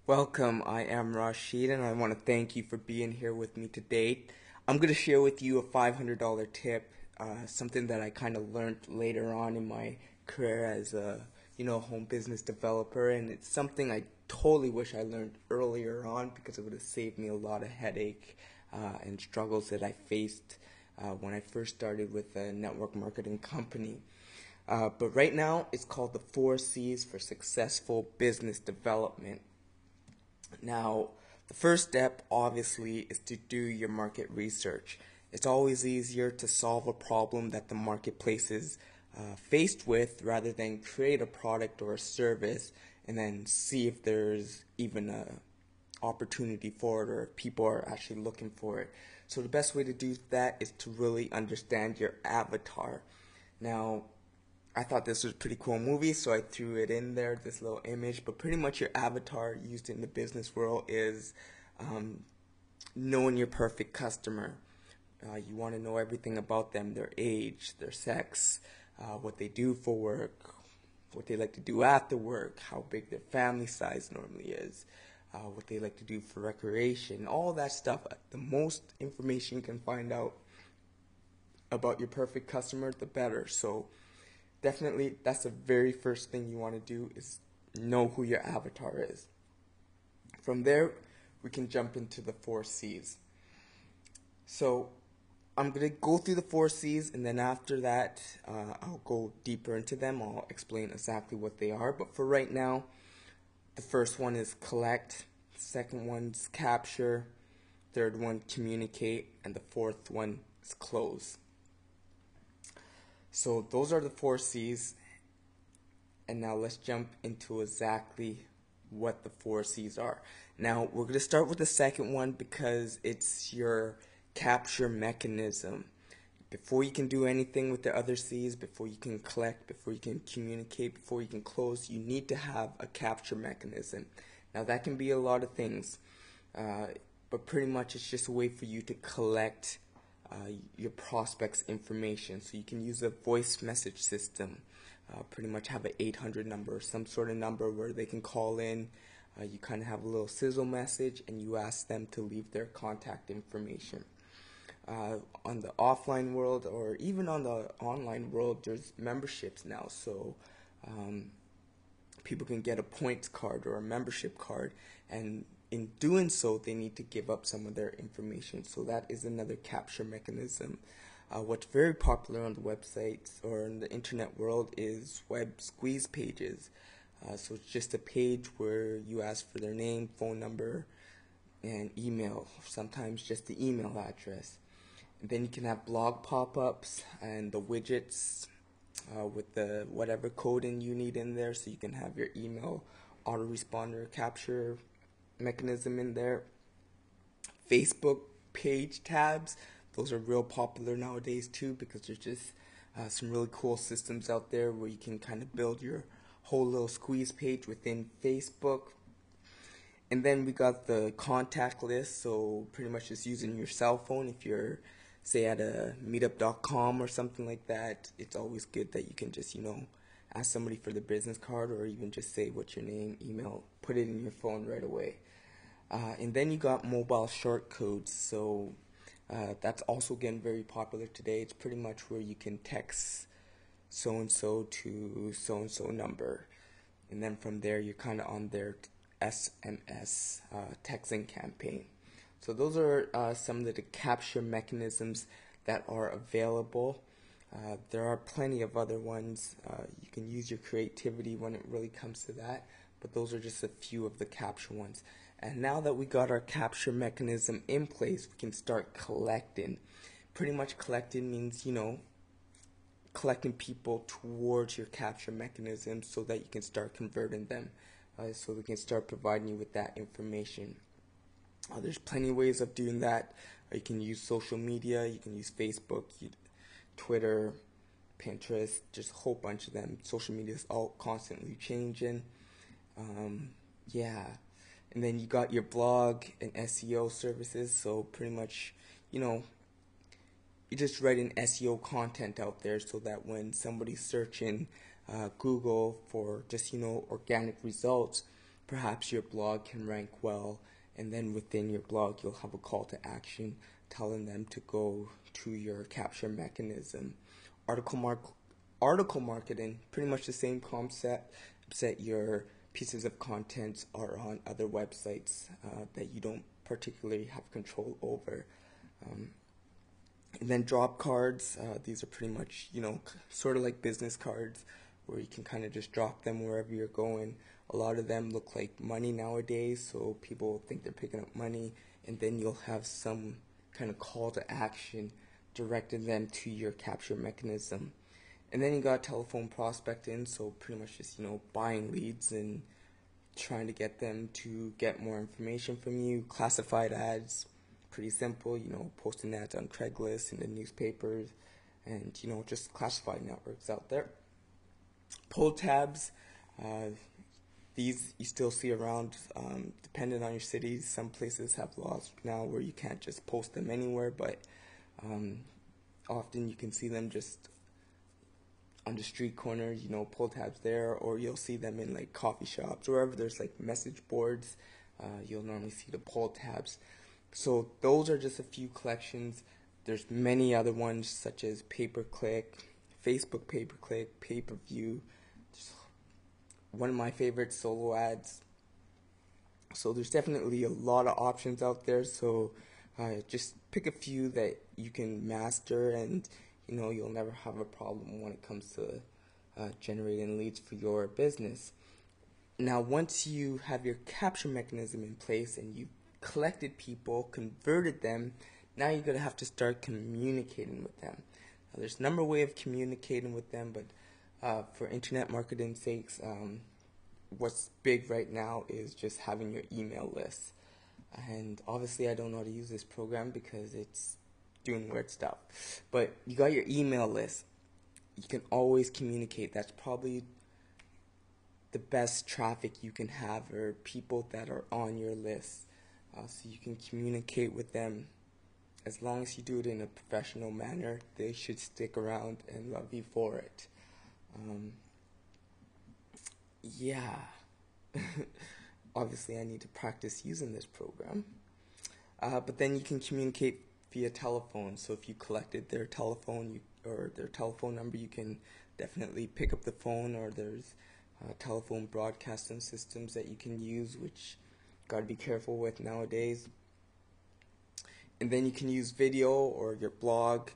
Welcome, I am Rashid and I want to thank you for being here with me today. I'm going to share with you a $500 tip, something that I kind of learned later on in my career as a home business developer, and it's something I totally wish I learned earlier on because it would have saved me a lot of headache and struggles that I faced when I first started with a network marketing company. But right now, it's called the 4 C's for successful business development. Now, the first step obviously is to do your market research. It's always easier to solve a problem that the marketplace is faced with rather than create a product or a service and then see if there's even a opportunity for it or if people are actually looking for it. So the best way to do that is to really understand your avatar. Now, I thought this was a pretty cool movie, so I threw it in there, this little image. But pretty much your avatar used in the business world is um, knowing your perfect customer. You want to know everything about them, their age, their sex, what they do for work, what they like to do after work, how big their family size normally is, what they like to do for recreation, all that stuff. The most information you can find out about your perfect customer, the better. So definitely that's the very first thing you want to do is know who your avatar is. From there, we can jump into the 4 C's. So I'm going to go through the 4 C's, and then after that, I'll go deeper into them. I'll explain exactly what they are. But for right now, the first one is collect, the second one's capture, third one communicate, and the fourth one is close. So those are the 4 C's, and now let's jump into exactly what the 4 C's are. Now we're going to start with the second one because it's your capture mechanism. Before you can do anything with the other C's, before you can collect, before you can communicate, before you can close, you need to have a capture mechanism. Now that can be a lot of things, but pretty much it's just a way for you to collect your prospects' information. So you can use a voice message system, pretty much have an 800 number or some sort of number where they can call in. You kind of have a little sizzle message and you ask them to leave their contact information. On the offline world or even on the online world, there's memberships now. So people can get a points card or a membership card, and in doing so, they need to give up some of their information. So that is another capture mechanism. What's very popular on the websites or in the internet world is web squeeze pages. So it's just a page where you ask for their name, phone number, and email, sometimes just the email address. And then you can have blog pop-ups and the widgets with the whatever coding you need in there, so you can have your email autoresponder capture mechanism in there. Facebook page tabs, those are real popular nowadays too because there's just some really cool systems out there where you can kind of build your whole little squeeze page within Facebook. And then we got the contact list, so pretty much just using your cell phone. If you're, say, at a meetup.com or something like that, it's always good that you can just, ask somebody for the business card or even just say what's your name, email, put it in your phone right away. And then you got mobile short codes, so that's also getting very popular today. It's pretty much where you can text so-and-so to so-and-so number. And then from there, you're kind of on their SMS texting campaign. So those are some of the capture mechanisms that are available. There are plenty of other ones. You can use your creativity when it really comes to that, but those are just a few of the capture ones. And now that we got our capture mechanism in place, we can start collecting. Pretty much collecting means, collecting people towards your capture mechanism so that you can start converting them, so we can start providing you with that information. There's plenty of ways of doing that. You can use social media, you can use Facebook, Twitter, Pinterest, just a whole bunch of them. Social media is all constantly changing. Yeah. And then you got your blog and SEO services, so pretty much, you're just writing SEO content out there so that when somebody's searching Google for just, organic results, perhaps your blog can rank well, and then within your blog you'll have a call to action telling them to go to your capture mechanism. Article marketing, pretty much the same concept, except your pieces of content are on other websites that you don't particularly have control over. And then drop cards, these are pretty much, sort of like business cards where you can kind of just drop them wherever you're going. A lot of them look like money nowadays, so people think they're picking up money, and then you'll have some kind of call to action directing them to your capture mechanism. And then you got telephone prospecting, so pretty much just, buying leads and trying to get them to get more information from you. Classified ads, pretty simple, posting ads on Craigslist and the newspapers and, just classified networks out there. Pull tabs, these you still see around, depending on your cities. Some places have laws now where you can't just post them anywhere, but often you can see them just on the street corner, pull tabs there, or you'll see them in like coffee shops, wherever there's like message boards, you'll normally see the pull tabs. So those are just a few collections. There's many other ones such as pay-per-click, Facebook pay-per-click, pay-per-view. One of my favorite, solo ads. So there's definitely a lot of options out there. So just pick a few that you can master, and you'll never have a problem when it comes to generating leads for your business. Now, once you have your capture mechanism in place and you've collected people, converted them, now you're going to have to start communicating with them. Now, there's a number of ways of communicating with them, but for internet marketing sakes, what's big right now is just having your email list. And obviously I don't know how to use this program because it's doing weird stuff. But you got your email list. You can always communicate. That's probably the best traffic you can have, or people that are on your list. So you can communicate with them. As long as you do it in a professional manner, they should stick around and love you for it. Yeah. Obviously I need to practice using this program. But then you can communicate via telephone. So if you collected their telephone or their telephone number, you can definitely pick up the phone, or there's telephone broadcasting systems that you can use, which you got to be careful with nowadays. And then you can use video or your blog.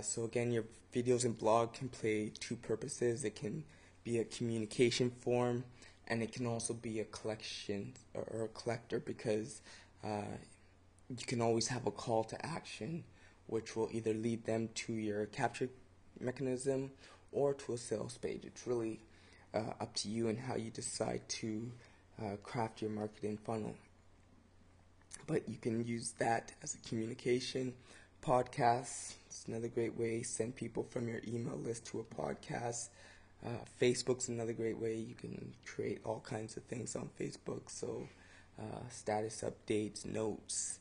So again, your videos and blog can play two purposes. It can be a communication form, and it can also be a collection or a collector, because you can always have a call to action, which will either lead them to your capture mechanism or to a sales page. It's really up to you and how you decide to craft your marketing funnel. But you can use that as a communication. Podcasts, it's another great way. Send people from your email list to a podcast. Facebook's another great way. You can create all kinds of things on Facebook. So status updates, notes,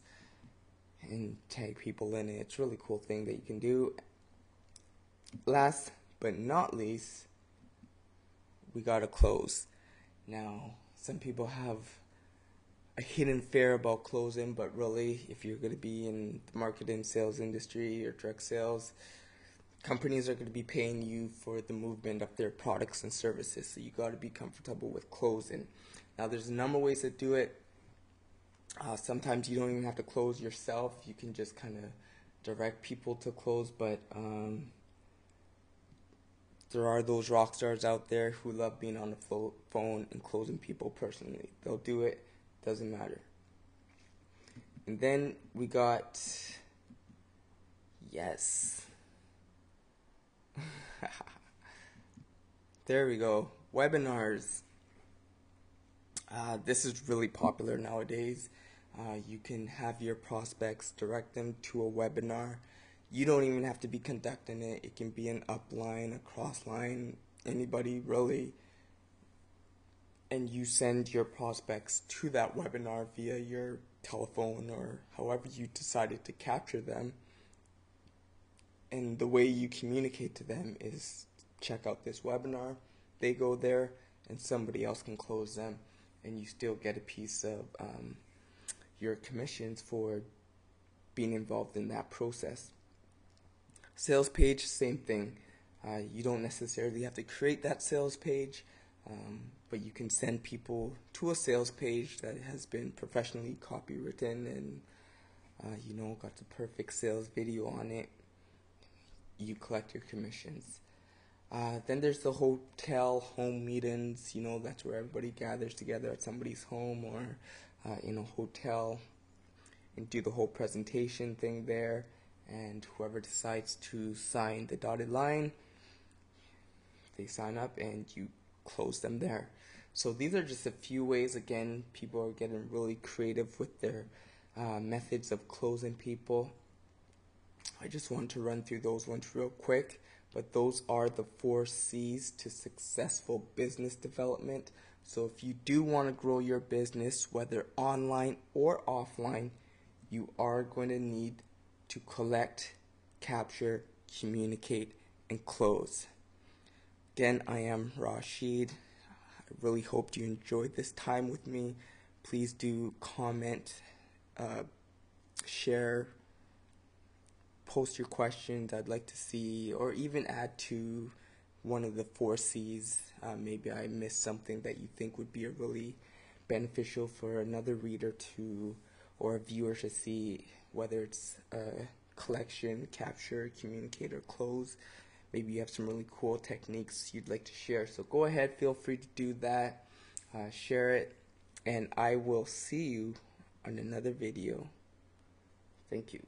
and tag people in it. It's a really cool thing that you can do. Last but not least, we gotta close. Now, some people have a hidden fear about closing, but really, if you're going to be in the marketing sales industry or direct sales, companies are going to be paying you for the movement of their products and services, so you got to be comfortable with closing. Now, there's a number of ways to do it. Sometimes you don't even have to close yourself. You can just kind of direct people to close, but there are those rock stars out there who love being on the phone and closing people personally. They'll do it. Doesn't matter. And then we got, yes. There we go. Webinars. This is really popular nowadays. You can have your prospects direct them to a webinar. You don't even have to be conducting it. It can be an upline, a crossline, anybody really. And you send your prospects to that webinar via your telephone or however you decided to capture them. And the way you communicate to them is check out this webinar. They go there and somebody else can close them. and you still get a piece of your commissions for being involved in that process. Sales page, same thing. You don't necessarily have to create that sales page, but you can send people to a sales page that has been professionally copywritten and got the perfect sales video on it. You collect your commissions. Then there's the hotel home meetings. That's where everybody gathers together at somebody's home or in a hotel and do the whole presentation thing there. And whoever decides to sign the dotted line, they sign up and you close them there. So these are just a few ways. Again, people are getting really creative with their methods of closing people. I just want to run through those ones real quick, but those are the 4 C's to successful business development. So if you do want to grow your business, whether online or offline, you are going to need to collect, capture, communicate, and close. Again, I am Rashid. I really hope you enjoyed this time with me. Please do comment, share, post your questions I'd like to see, or even add to one of the 4 C's. Maybe I missed something that you think would be really beneficial for another reader to, or a viewer to see, whether it's collection, capture, communicate, or close. Maybe you have some really cool techniques you'd like to share. So go ahead, feel free to do that. Share it, and I will see you on another video. Thank you.